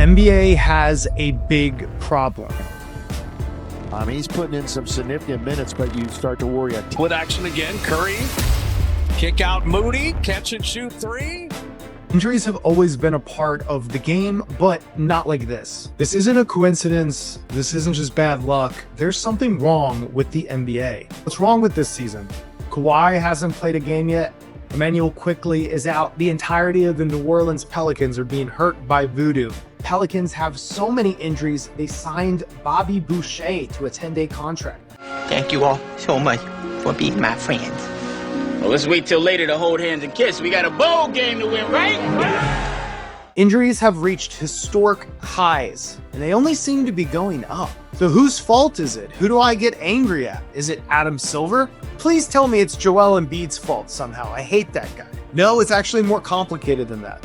NBA has a big problem. He's putting in some significant minutes, but you start to worry. Split action again. Curry, kick out Moody, catch and shoot three. Injuries have always been a part of the game, but not like this. This isn't a coincidence. This isn't just bad luck. There's something wrong with the NBA. What's wrong with this season? Kawhi hasn't played a game yet. Emmanuel quickly is out. The entirety of the New Orleans Pelicans are being hurt by voodoo. Pelicans have so many injuries, they signed Bobby Boucher to a 10-day contract. Thank you all so much for being my friends. Well, let's wait till later to hold hands and kiss. We got a bowl game to win, right? Injuries have reached historic highs, and they only seem to be going up. So whose fault is it? Who do I get angry at? Is it Adam Silver? Please tell me it's Joel Embiid's fault somehow. I hate that guy. No, it's actually more complicated than that.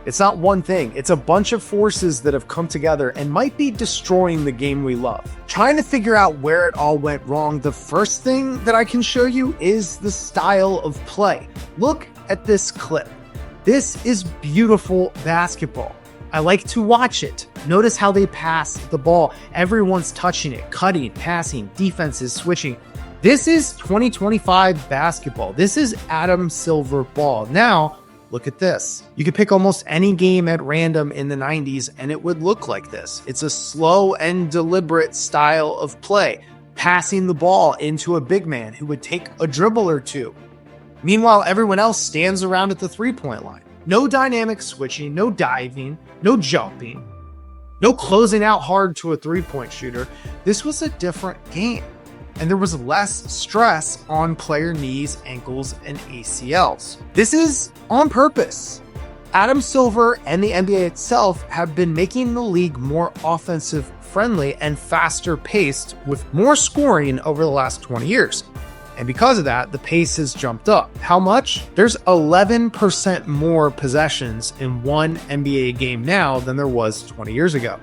It's not one thing. It's a bunch of forces that have come together and might be destroying the game we love. Trying to figure out where it all went wrong, the first thing that I can show you is the style of play. Look at this clip. This is beautiful basketball. I like to watch it. Notice how they pass the ball. Everyone's touching it, cutting, passing, defenses switching. This is 2025 basketball. This is Adam Silver ball. Now, look at this. You could pick almost any game at random in the 90s and it would look like this. It's a slow and deliberate style of play, passing the ball into a big man who would take a dribble or two. Meanwhile, everyone else stands around at the three-point line. No dynamic switching, no diving, no jumping, no closing out hard to a three-point shooter. This was a different game, and there was less stress on player knees, ankles, and ACLs. This is on purpose. Adam Silver and the NBA itself have been making the league more offensive friendly and faster paced with more scoring over the last 20 years. And because of that, the pace has jumped up. How much? There's 11% more possessions in one NBA game now than there was 20 years ago.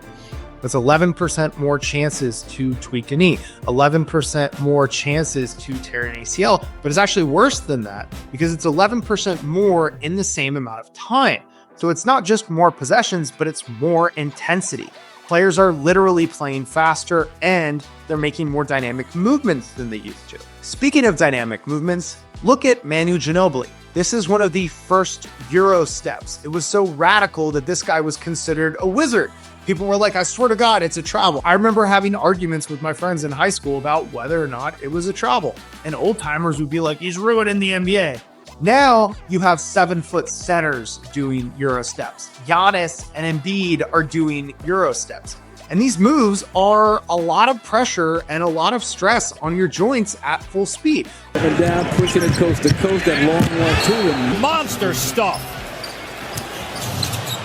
That's 11% more chances to tweak a knee, 11% more chances to tear an ACL, but it's actually worse than that because it's 11% more in the same amount of time. So it's not just more possessions, but it's more intensity. Players are literally playing faster and they're making more dynamic movements than they used to. Speaking of dynamic movements, look at Manu Ginobili. This is one of the first Euro steps. It was so radical that this guy was considered a wizard. People were like, I swear to God, it's a travel. I remember having arguments with my friends in high school about whether or not it was a travel. And old timers would be like, he's ruining the NBA. Now you have 7-foot centers doing Euro steps. Giannis and Embiid are doing Euro steps. And these moves are a lot of pressure and a lot of stress on your joints at full speed. Up and down, pushing it coast to coast, that long one too. And Monster stuff.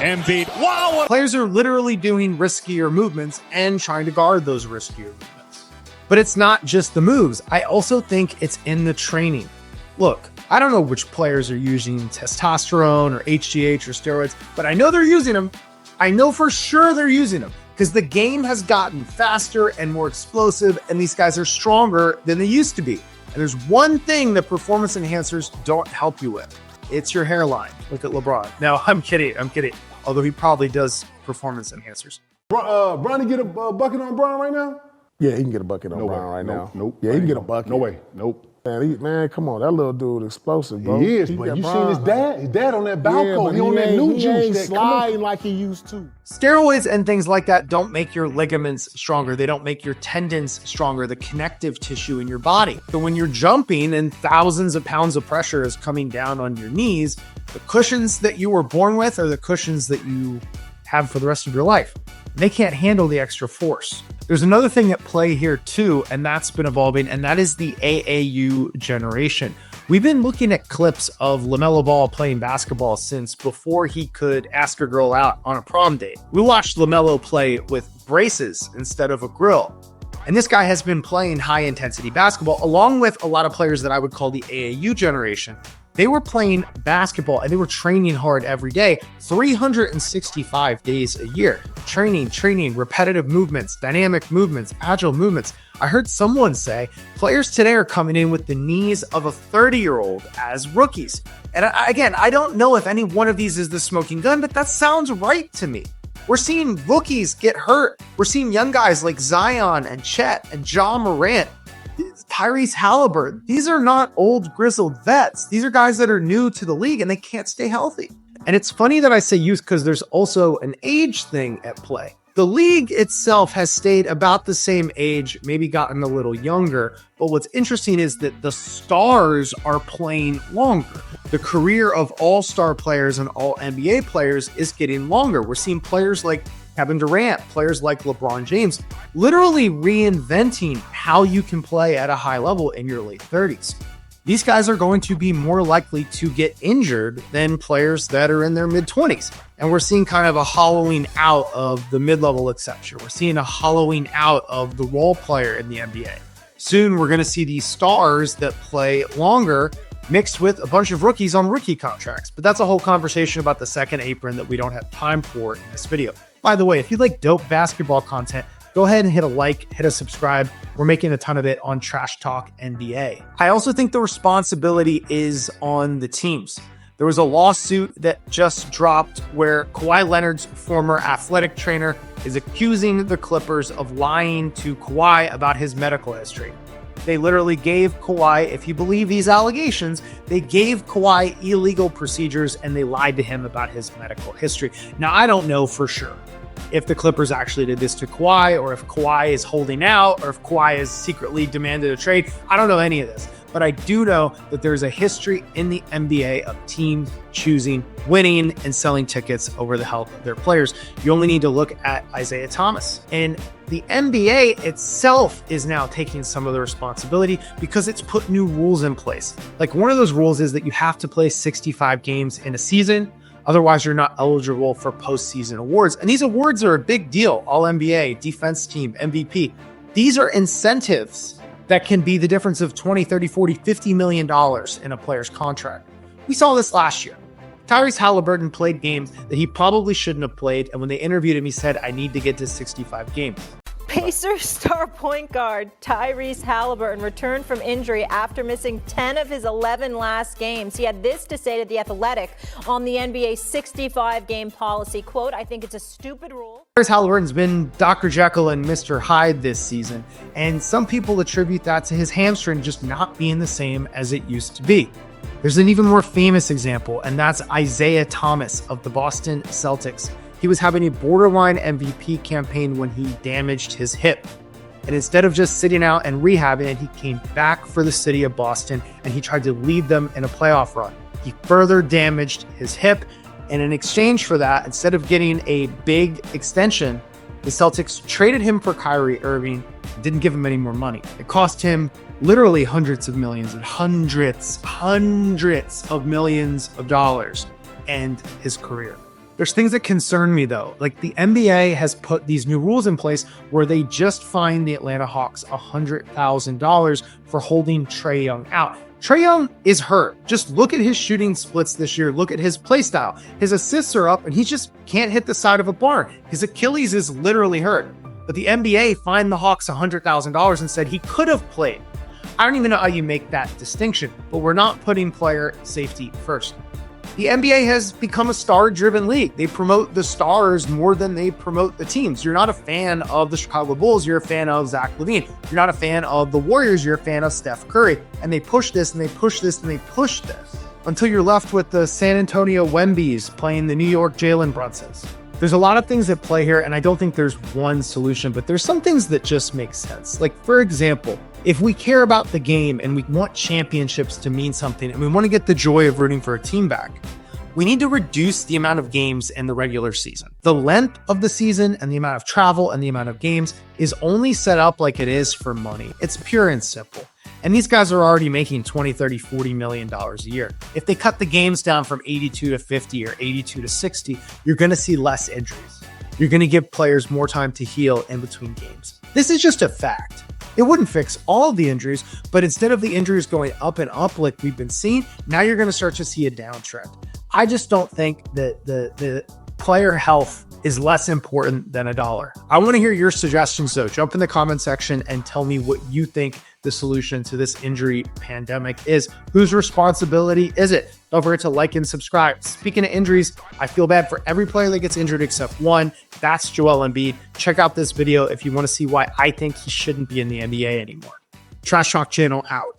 Embiid, wow! Players are literally doing riskier movements and trying to guard those riskier movements. But it's not just the moves. I also think it's in the training. Look, I don't know which players are using testosterone or HGH or steroids, but I know they're using them. I know for sure they're using them because the game has gotten faster and more explosive, and these guys are stronger than they used to be. And there's one thing that performance enhancers don't help you with. It's your hairline. Look at LeBron. No, I'm kidding. Although he probably does performance enhancers. Bronny get a bucket on Bron right now? Yeah, he can get a bucket on Bron right now. Nope. Yeah, he can get a bucket. No way. Nope. Man, come on. That little dude explosive, bro. He is, but you seen his dad? His dad on that balcony. He on that new juice. He ain't sliding like he used to. Steroids and things like that don't make your ligaments stronger. They don't make your tendons stronger, the connective tissue in your body. So when you're jumping and thousands of pounds of pressure is coming down on your knees, the cushions that you were born with are the cushions that you have for the rest of your life. They can't handle the extra force. There's another thing at play here too, and that's been evolving, and that is the AAU generation. We've been looking at clips of LaMelo Ball playing basketball since before he could ask a girl out on a prom date. We watched LaMelo play with braces instead of a grill. And this guy has been playing high intensity basketball along with a lot of players that I would call the AAU generation. They were playing basketball and they were training hard every day, 365 days a year. Training, repetitive movements, dynamic movements, agile movements. I heard someone say players today are coming in with the knees of a 30-year-old as rookies. And again, I don't know if any one of these is the smoking gun, but that sounds right to me. We're seeing rookies get hurt. We're seeing young guys like Zion and Chet and John Morant, Tyrese Halliburton. These are not old grizzled vets. These are guys that are new to the league and they can't stay healthy. And it's funny that I say youth because there's also an age thing at play. The league itself has stayed about the same age, maybe gotten a little younger. But what's interesting is that the stars are playing longer. The career of all-star players and all NBA players is getting longer. We're seeing players like Kevin Durant, players like LeBron James, literally reinventing how you can play at a high level in your late 30s. These guys are going to be more likely to get injured than players that are in their mid-20s. And we're seeing kind of a hollowing out of the mid-level exception. We're seeing a hollowing out of the role player in the NBA. Soon, we're going to see these stars that play longer mixed with a bunch of rookies on rookie contracts. But that's a whole conversation about the second apron that we don't have time for in this video. By the way, if you like dope basketball content, go ahead and hit a like, hit a subscribe. We're making a ton of it on Trash Talk NBA. I also think the responsibility is on the teams. There was a lawsuit that just dropped where Kawhi Leonard's former athletic trainer is accusing the Clippers of lying to Kawhi about his medical history. They literally gave Kawhi, if you believe these allegations, they gave Kawhi illegal procedures and they lied to him about his medical history. Now, I don't know for sure if the Clippers actually did this to Kawhi, or if Kawhi is holding out, or if Kawhi has secretly demanded a trade. I don't know any of this, but I do know that there's a history in the NBA of teams choosing winning and selling tickets over the health of their players. You only need to look at Isaiah Thomas. And the NBA itself is now taking some of the responsibility because it's put new rules in place. Like one of those rules is that you have to play 65 games in a season. Otherwise, you're not eligible for postseason awards. And these awards are a big deal. All-NBA, defense team, MVP. These are incentives that can be the difference of $20, $30, $40, $50 million in a player's contract. We saw this last year. Tyrese Halliburton played games that he probably shouldn't have played. And when they interviewed him, he said, I need to get to 65 games. Pacers star point guard Tyrese Halliburton returned from injury after missing 10 of his 11 last games. He had this to say to The Athletic on the NBA's 65-game policy. Quote, I think it's a stupid rule. Tyrese Halliburton's been Dr. Jekyll and Mr. Hyde this season, and some people attribute that to his hamstring just not being the same as it used to be. There's an even more famous example, and that's Isaiah Thomas of the Boston Celtics. He was having a borderline MVP campaign when he damaged his hip. And instead of just sitting out and rehabbing it, he came back for the city of Boston and he tried to lead them in a playoff run. He further damaged his hip. And in exchange for that, instead of getting a big extension, the Celtics traded him for Kyrie Irving, didn't give him any more money. It cost him literally hundreds of millions and hundreds of millions of dollars and his career. There's things that concern me though. Like the NBA has put these new rules in place where they just fined the Atlanta Hawks $100,000 for holding Trae Young out. Trae Young is hurt. Just look at his shooting splits this year. Look at his play style. His assists are up and he just can't hit the side of a barn. His Achilles is literally hurt. But the NBA fined the Hawks $100,000 and said he could have played. I don't even know how you make that distinction, but we're not putting player safety first. The NBA has become a star-driven league. They promote the stars more than they promote the teams. You're not a fan of the Chicago Bulls. You're a fan of Zach LaVine. You're not a fan of the Warriors. You're a fan of Steph Curry. And they push this and they push this and they push this until you're left with the San Antonio Wembys playing the New York Jalen Brunsons. There's a lot of things at play here, and I don't think there's one solution, but there's some things that just make sense. Like, for example, if we care about the game and we want championships to mean something and we want to get the joy of rooting for a team back, we need to reduce the amount of games in the regular season. The length of the season and the amount of travel and the amount of games is only set up like it is for money. It's pure and simple. And these guys are already making $20, $30, $40 million a year. If they cut the games down from 82 to 50 or 82 to 60, you're going to see less injuries. You're going to give players more time to heal in between games. This is just a fact. It wouldn't fix all the injuries, but instead of the injuries going up and up like we've been seeing, now you're going to start to see a downtrend. I just don't think that the player health is less important than a dollar. I want to hear your suggestions though. Jump in the comment section and tell me what you think the the solution to this injury pandemic is. Whose responsibility is it? Don't forget to like and subscribe. Speaking of injuries, I feel bad for every player that gets injured except one. That's Joel Embiid. Check out this video if you want to see why I think he shouldn't be in the NBA anymore. Trash Talk Channel out.